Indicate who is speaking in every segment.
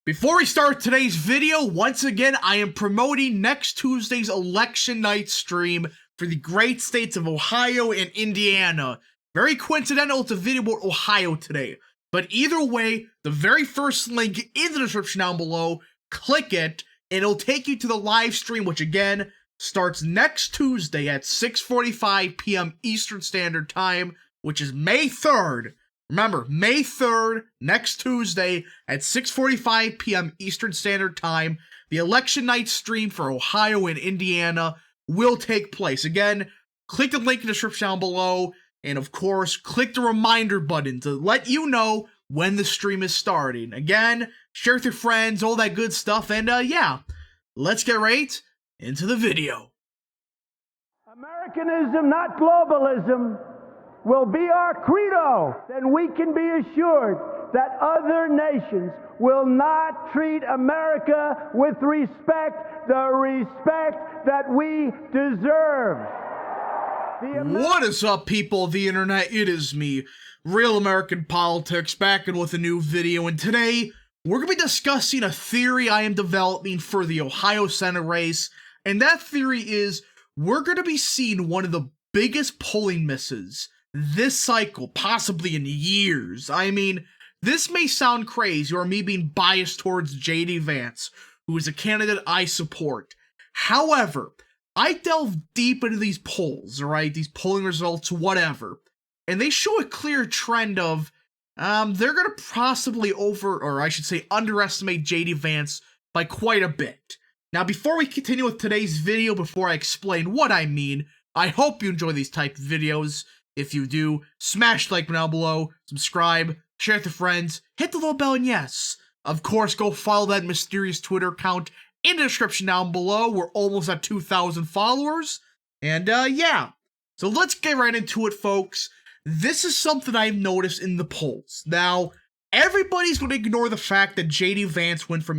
Speaker 1: Before we start today's video, once again, I am promoting next Tuesday's election night stream for the great states of Ohio and Indiana. Very coincidental, it's a video about Ohio today. But either way, the very first link in the description down below, click it, and it'll take you to the live stream, which again, starts next Tuesday at 6:45 p.m. Eastern Standard Time, which is May 3rd. Remember, May 3rd, next Tuesday at 6:45 p.m. Eastern Standard Time, the election night stream for Ohio and Indiana will take place. Again, click the link in the description down below, and of course, click the reminder button to let you know when the stream is starting. Again, share with your friends, all that good stuff, and yeah, let's get right into the video.
Speaker 2: Americanism, not globalism, will be our credo. Then we can be assured that other nations will not treat America with respect, the respect that we deserve.
Speaker 1: What is up, people of the internet? It is me, Real American Politics, back in with a new video, and today we're going to be discussing a theory I am developing for the Ohio Senate race, and that theory is we're going to be seeing one of the biggest polling misses this cycle, possibly in years. I mean, this may sound crazy, or me being biased towards J.D. Vance, who is a candidate I support. However, I delve deep into these polls, alright, these polling results, whatever, and they show a clear trend of, they're gonna possibly underestimate J.D. Vance by quite a bit. Now, before we continue with today's video, before I explain what I mean, I hope you enjoy these type of videos. If you do, smash the like button down below, subscribe, share with your friends, hit the little bell, and yes, of course, go follow that mysterious Twitter account in the description down below. We're almost at 2,000 followers, and yeah. So let's get right into it, folks. This is something I've noticed in the polls. Now, everybody's going to ignore the fact that J.D. Vance went from,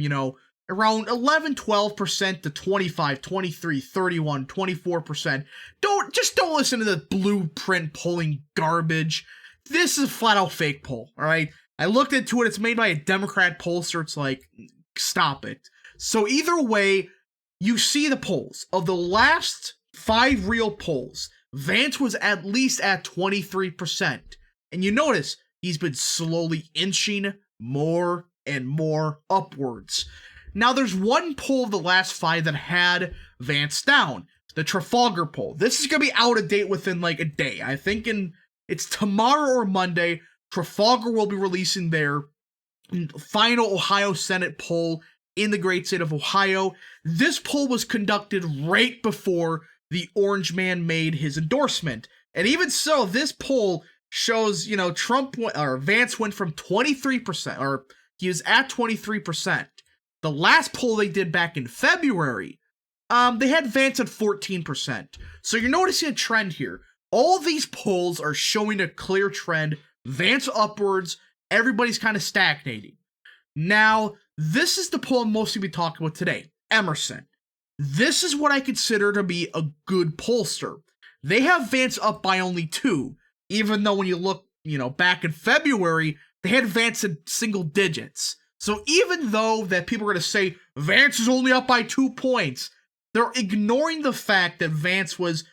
Speaker 1: around 11-12% to 25, 23, 31, 24%. Don't listen to the blueprint polling garbage. This is a flat out fake poll, alright? I looked into it, it's made by a Democrat pollster, it's like, stop it. So either way, you see the polls. Of the last 5 real polls, Vance was at least at 23%. And you notice, he's been slowly inching more and more upwards. Now, there's one poll of the last 5 that had Vance down. The Trafalgar poll. This is going to be out of date within like a day. I think it's tomorrow or Monday. Trafalgar will be releasing their final Ohio Senate poll in the great state of Ohio. This poll was conducted right before the Orange Man made his endorsement. And even so, this poll shows, Vance went from 23%, or he was at 23%. The last poll they did back in February, they had Vance at 14%. So you're noticing a trend here. All of these polls are showing a clear trend. Vance upwards, everybody's kind of stagnating. Now, this is the poll I'm mostly going to be talking about today. Emerson. This is what I consider to be a good pollster. They have Vance up by only 2, even though when you look, back in February, they had Vance in single digits. So even though that people are going to say Vance is only up by 2 points, they're ignoring the fact that Vance was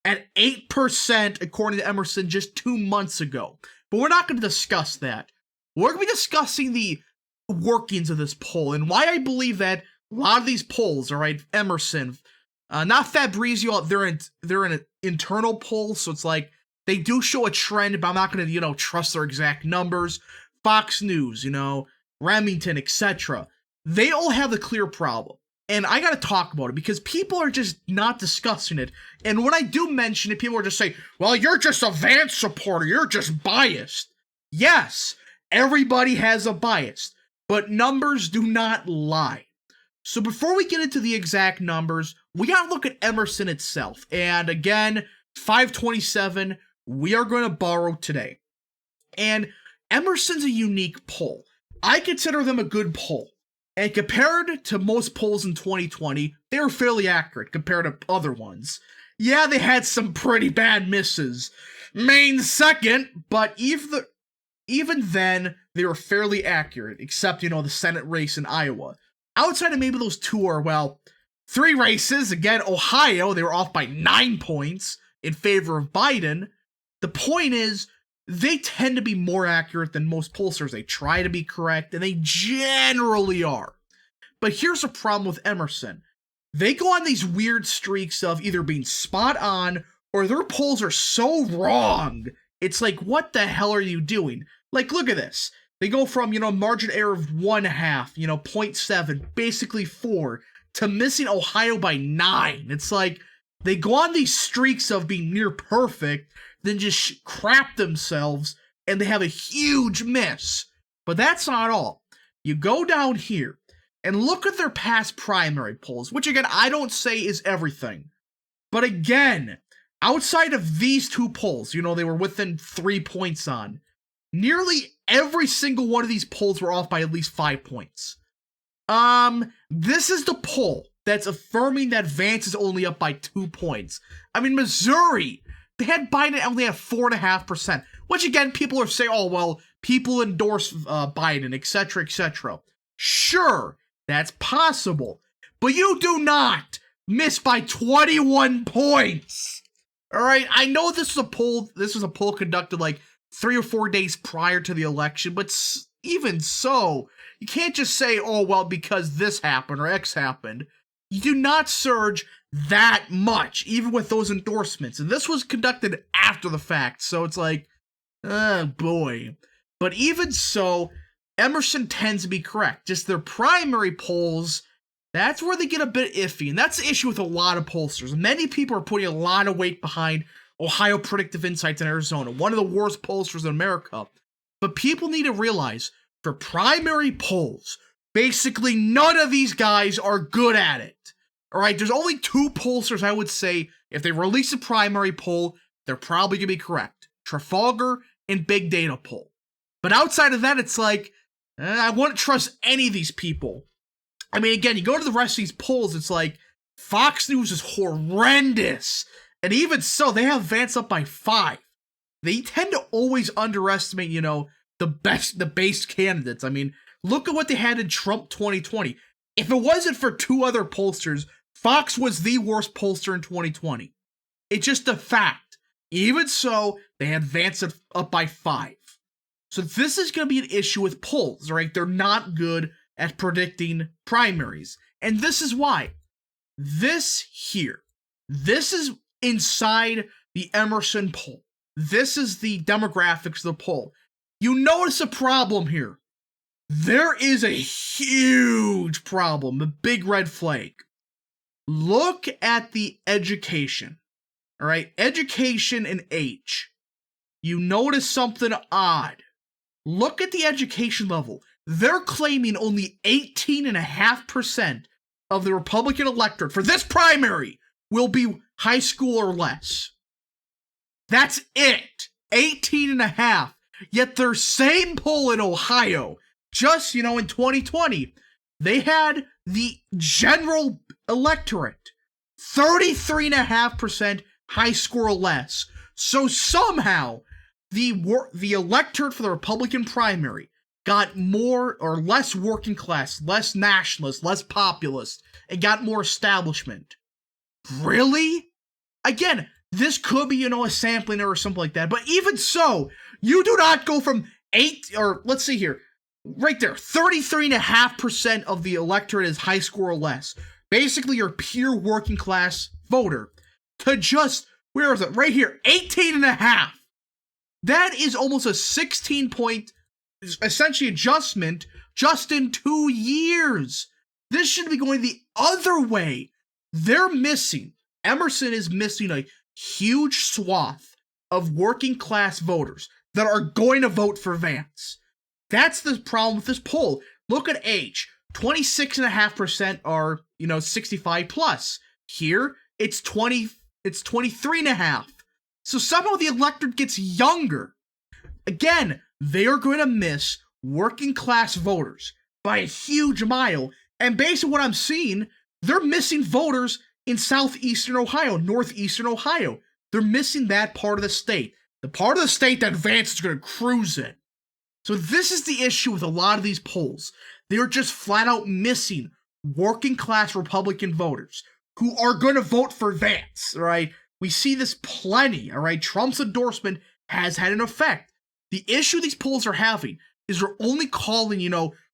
Speaker 1: at 8% according to Emerson just 2 months ago. But we're not going to discuss that. We're going to be discussing the workings of this poll and why I believe that a lot of these polls, alright, Emerson, not Fabrizio, they're in an internal poll, so it's like they do show a trend, but I'm not going to, trust their exact numbers. Fox News, Remington, etc. They all have a clear problem. And I gotta talk about it because people are just not discussing it. And when I do mention it, people are just saying, well, you're just a Vance supporter. You're just biased. Yes, everybody has a bias, but numbers do not lie. So before we get into the exact numbers, we gotta look at Emerson itself. And again, 527, we are going to borrow today. And Emerson's a unique poll. I consider them a good poll. And compared to most polls in 2020, they were fairly accurate compared to other ones. Yeah, they had some pretty bad misses. Maine second, but even even then, they were fairly accurate, except, you know, the Senate race in Iowa. Outside of maybe those two or, well, 3 races, again, Ohio, they were off by 9 points in favor of Biden. The point is, they tend to be more accurate than most pollsters. They try to be correct, and they generally are. But here's a problem with Emerson. They go on these weird streaks of either being spot on or their polls are so wrong. It's like, what the hell are you doing? Like, look at this. They go from, you know, margin error of 1/2, you know, 0.7, basically 4, to missing Ohio by 9. It's like, they go on these streaks of being near perfect, then just crap themselves, and they have a huge miss. But that's not all. You go down here, and look at their past primary polls, which again, I don't say is everything. But again, outside of these 2 polls, you know, they were within 3 points on, nearly every single one of these polls were off by at least 5 points. This is the poll that's affirming that Vance is only up by 2 points. I mean, Missouri, they had Biden only at 4.5%, which again, people are saying, oh, well, people endorse Biden, etc., etc. Sure, that's possible, but you do not miss by 21 points. All right, I know this is a poll. This was a poll conducted like 3 or 4 days prior to the election, but even so, you can't just say, oh, well, because this happened or X happened. You do not surge that much, even with those endorsements. And this was conducted after the fact, so it's like, oh boy. But even so, Emerson tends to be correct. Just their primary polls, that's where they get a bit iffy. And that's the issue with a lot of pollsters. Many people are putting a lot of weight behind Ohio Predictive Insights in Arizona, one of the worst pollsters in America. But people need to realize, for primary polls, basically none of these guys are good at it. Alright, there's only 2 pollsters I would say, if they release a primary poll, they're probably going to be correct. Trafalgar and Big Data Poll. But outside of that, it's like, I wouldn't trust any of these people. I mean, again, you go to the rest of these polls, it's like, Fox News is horrendous. And even so, they have Vance up by 5. They tend to always underestimate, you know, the base candidates. I mean, look at what they had in Trump 2020. If it wasn't for 2 other pollsters, Fox was the worst pollster in 2020. It's just a fact. Even so, they had Vance up by 5. So this is going to be an issue with polls, right? They're not good at predicting primaries. And this is why. This is inside the Emerson poll. This is the demographics of the poll. You notice a problem here. There is a huge problem, a big red flag. Look at the education. All right, education and age. You notice something odd. Look at the education level. They're claiming only 18.5% of the Republican electorate for this primary will be high school or less. That's it. 18.5. Yet their same poll in Ohio, just, you know, in 2020, they had the general electorate 33.5% high school or less. So somehow the electorate for the Republican primary got more or less working class, less nationalist, less populist, and got more establishment. Really? Again, this could be, you know, a sampling error or something like that, but even so, you do not go from 8, or let's see here, right there, 33.5% of the electorate is high school or less. Basically, your pure working class voter, to just, where is it? Right here, 18.5. That is almost a 16-point, essentially, adjustment just in 2 years. This should be going the other way. They're missing, Emerson is missing a huge swath of working class voters that are going to vote for Vance. That's the problem with this poll. Look at age. 26.5% are, you know, 65 plus. Here, it's 23.5. So somehow the electorate gets younger. Again, they are going to miss working class voters by a huge mile. And based on what I'm seeing, they're missing voters in southeastern Ohio, northeastern Ohio. They're missing that part of the state. The part of the state that Vance is going to cruise in. So this is the issue with a lot of these polls. They are just flat out missing working class Republican voters who are going to vote for Vance, all right? We see this plenty, all right? Trump's endorsement has had an effect. The issue these polls are having is they're only calling,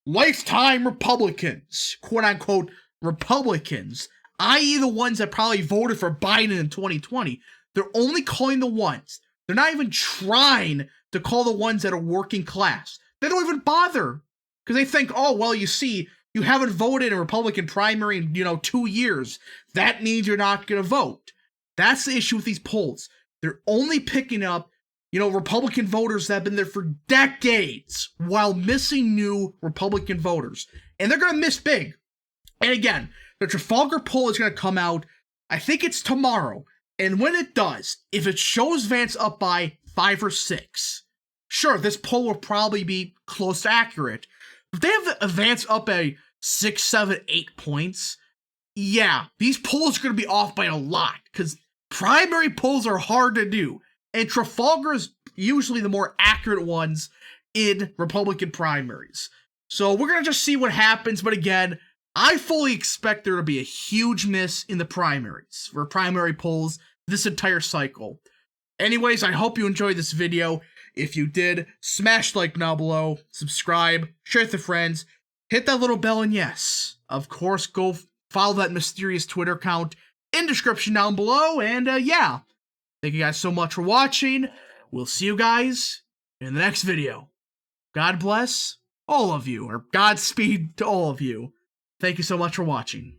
Speaker 1: lifetime Republicans, quote unquote Republicans, i.e. the ones that probably voted for Biden in 2020. They're only calling the ones. They're not even trying to call the ones that are working class. They don't even bother because they think, oh, well, you see, you haven't voted in a Republican primary in, 2 years. That means you're not going to vote. That's the issue with these polls. They're only picking up, Republican voters that have been there for decades while missing new Republican voters. And they're going to miss big. And again, the Trafalgar poll is going to come out, I think it's tomorrow. And when it does, if it shows Vance up by 5 or 6, sure, this poll will probably be close to accurate. If they have Vance up at 6, 7, 8 points, yeah, these polls are going to be off by a lot because primary polls are hard to do. And Trafalgar is usually the more accurate ones in Republican primaries. So we're going to just see what happens. But again, I fully expect there to be a huge miss in the primaries for primary polls this entire cycle. Anyways, I hope you enjoyed this video. If you did, smash like down below, subscribe, share with your friends, hit that little bell, and yes, of course, go follow that mysterious Twitter account in description down below. And yeah, thank you guys so much for watching. We'll see you guys in the next video. God bless all of you, or Godspeed to all of you. Thank you so much for watching.